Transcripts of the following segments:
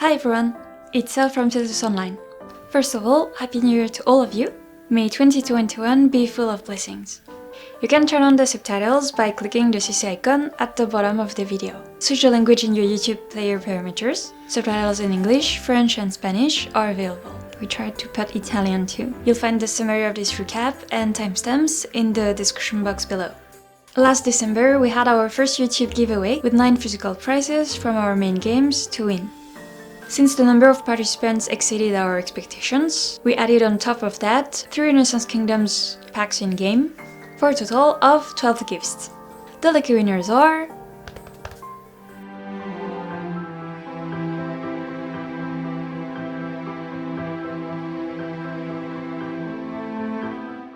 Hi everyone, it's Elle from Titus Online. First of all, Happy New Year to all of you. May 2021 be full of blessings. You can turn on the subtitles by clicking the CC icon at the bottom of the video. Switch the language in your YouTube player parameters. Subtitles in English, French and Spanish are available. We tried to put Italian too. You'll find the summary of this recap and timestamps in the description box below. Last December, we had our first YouTube giveaway with 9 physical prizes from our main games to win. Since the number of participants exceeded our expectations, we added on top of that 3 Renaissance Kingdoms packs in-game, for a total of 12 gifts. The lucky winners are...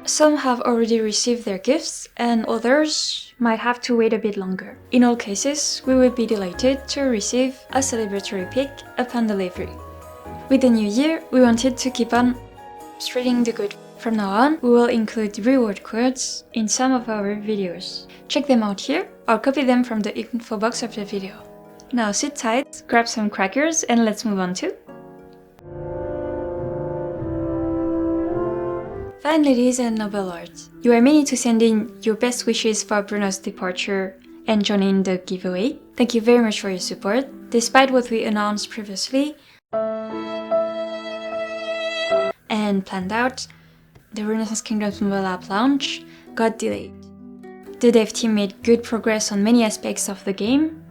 Some have already received their gifts, and others might have to wait a bit longer. In all cases, we will be delighted to receive a celebratory pick upon delivery. With the new year, we wanted to keep on spreading the good. From now on, we will include reward codes in some of our videos. Check them out here, or copy them from the info box of the video. Now sit tight, grab some crackers, and let's move on to... Fine ladies and noble lords, you are many to send in your best wishes for Bruno's departure and joining the giveaway. Thank you very much for your support. Despite what we announced previously and planned out, the Renaissance Kingdoms mobile app launch got delayed. The dev team made good progress on many aspects of the game,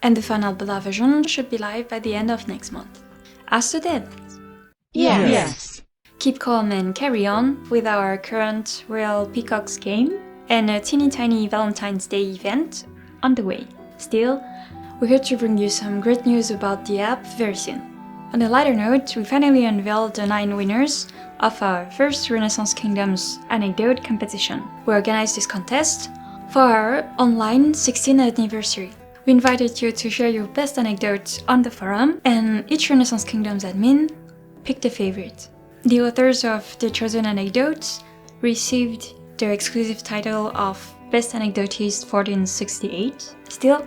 and the final beta version should be live by the end of next month. As to that, Yes. keep calm and carry on with our current Royal Peacocks game and a teeny tiny Valentine's Day event on the way. Still, we're here to bring you some great news about the app very soon. On a lighter note, we finally unveiled the 9 winners of our first Renaissance Kingdoms Anecdote competition. We organized this contest for our online 16th anniversary. We invited you to share your best anecdotes on the forum, and each Renaissance Kingdoms admin picked a favorite. The authors of the chosen anecdotes received their exclusive title of Best Anecdotist 1468. Still,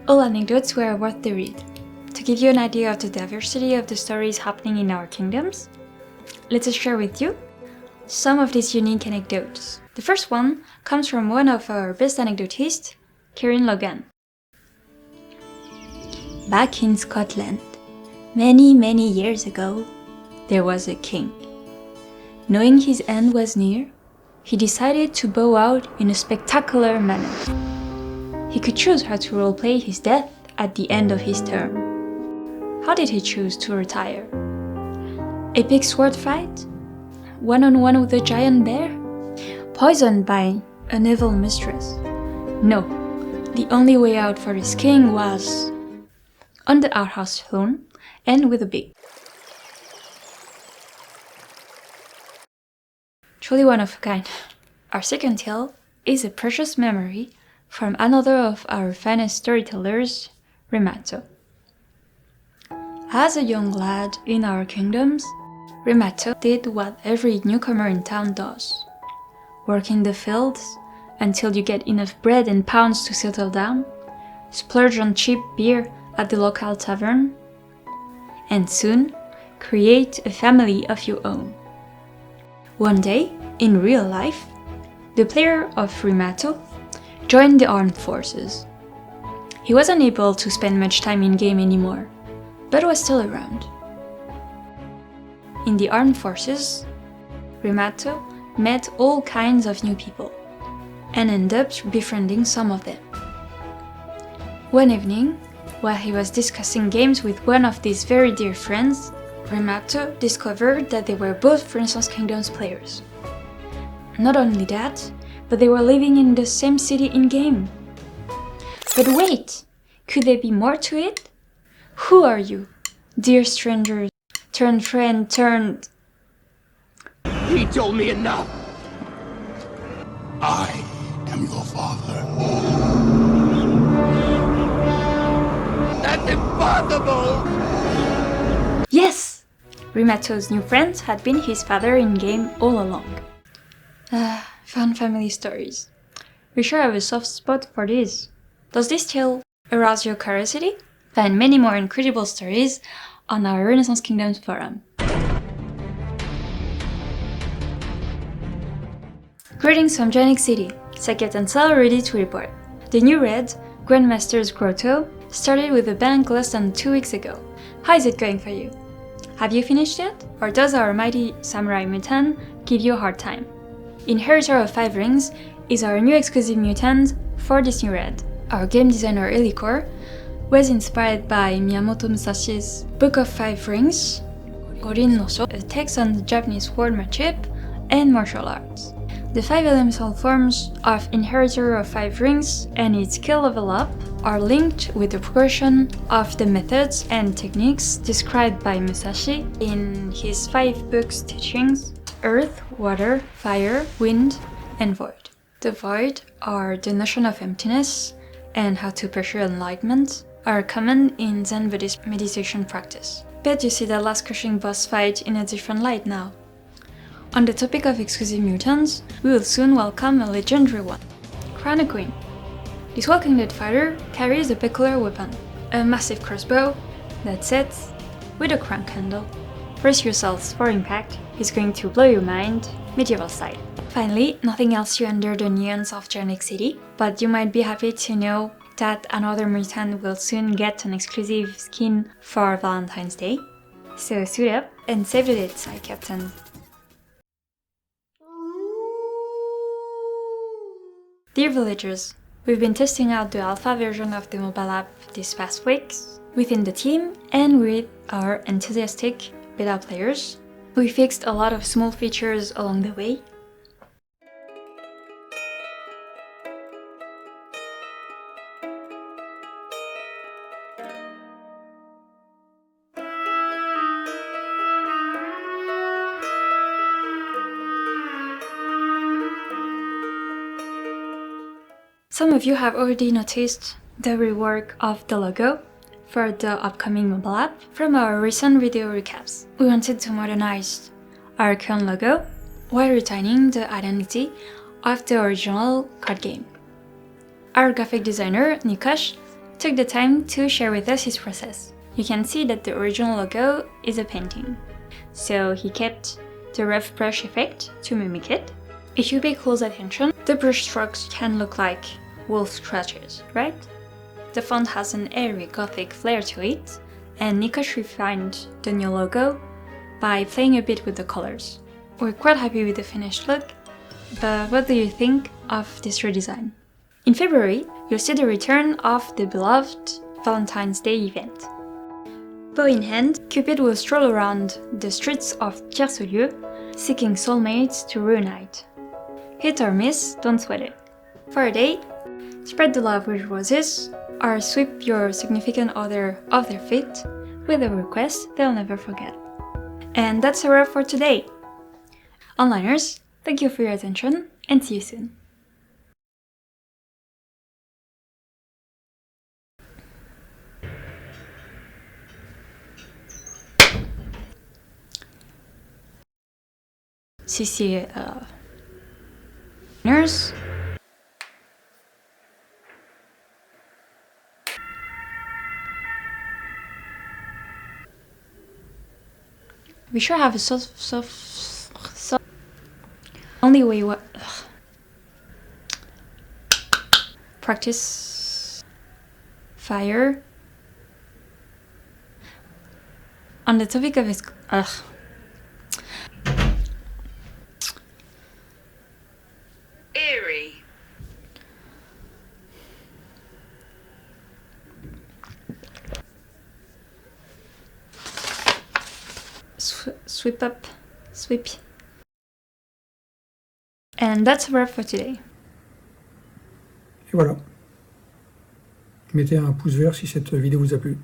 all anecdotes were worth the read. To give you an idea of the diversity of the stories happening in our kingdoms, let us share with you some of these unique anecdotes. The first one comes from one of our best anecdotists, Kieran Logan. Back in Scotland, many years ago, there was a king. Knowing his end was near, he decided to bow out in a spectacular manner. He could choose how to roleplay his death at the end of his term. How did he choose to retire? Epic sword fight? One-on-one with a giant bear? Poisoned by an evil mistress? No, the only way out for this king was on the outhouse throne, and with a big. Truly one of a kind. Our second tale is a precious memory from another of our finest storytellers, Remato. As a young lad in our kingdoms, Remato did what every newcomer in town does. Work in the fields until you get enough bread and pounds to settle down, splurge on cheap beer at the local tavern, and soon create a family of your own. One day, in real life, the player of Remato joined the armed forces. He wasn't able to spend much time in-game anymore, but was still around. In the armed forces, Remato met all kinds of new people, and ended up befriending some of them. One evening, while he was discussing games with one of these very dear friends, Remato discovered that they were both Renaissance Kingdoms players. Not only that, but they were living in the same city in-game. But wait! Could there be more to it? Who are you, dear strangers, turned friend, turned... He told me enough. I am your father. That's impossible! Yes! Rimato's new friend had been his father in-game all along. Fun family stories. We sure have a soft spot for this. Does this tale arouse your curiosity? Find many more incredible stories on our Renaissance Kingdoms forum. Greetings from Giant City, Saket and Sal ready to report. The new raid, Grandmaster's Grotto, started with a bang less than 2 weeks ago. How is it going for you? Have you finished yet? Or does our mighty samurai Mutant give you a hard time? Inheritor of 5 Rings is our new exclusive mutant for this new raid. Our game designer Elikor was inspired by Miyamoto Musashi's Book of 5 Rings, Gorin no Sho, a text on the Japanese workmanship and martial arts. The 5 elemental forms of Inheritor of 5 Rings and its skill level up are linked with the progression of the methods and techniques described by Musashi in his 5 books teachings: Earth, Water, Fire, Wind, and Void. The Void, or the notion of emptiness and how to pursue enlightenment, are common in Zen Buddhist meditation practice. Bet you see that last crushing boss fight in a different light now. On the topic of exclusive mutants, we will soon welcome a legendary one, Cranequin. This Walking Dead fighter carries a peculiar weapon, a massive crossbow that sets with a crank handle. Brace yourselves for impact, it's going to blow your mind, medieval style. Finally, nothing else you under the neons of Giant City, but you might be happy to know that another mutant will soon get an exclusive skin for Valentine's Day. So suit up and save the date, Side Captain. Dear villagers, we've been testing out the alpha version of the mobile app these past weeks within the team and with our enthusiastic beta players. We fixed a lot of small features along the way. Some of you have already noticed the rework of the logo for the upcoming mobile app from our recent video recaps. We wanted to modernize our current logo while retaining the identity of the original card game. Our graphic designer, Nikosh, took the time to share with us his process. You can see that the original logo is a painting, so he kept the rough brush effect to mimic it. If you pay close attention, the brush strokes can look like wolf scratches, right? The font has an airy gothic flair to it, and Nikosh refined the new logo by playing a bit with the colors. We're quite happy with the finished look, but what do you think of this redesign? In February, you'll see the return of the beloved Valentine's Day event. Bow in hand, Cupid will stroll around the streets of Thiercelieux, seeking soulmates to reunite. Hit or miss, don't sweat it. For a date, spread the love with roses, or sweep your significant other off their feet with a request they'll never forget. And that's a wrap for today. Onliners, thank you for your attention, and see you soon. CC nurse. We sure have a soft only way what practice fire on the topic of his eerie. Sweep up, sweep. And that's a wrap for today. Et voilà. Mettez un pouce vert si cette vidéo vous a plu.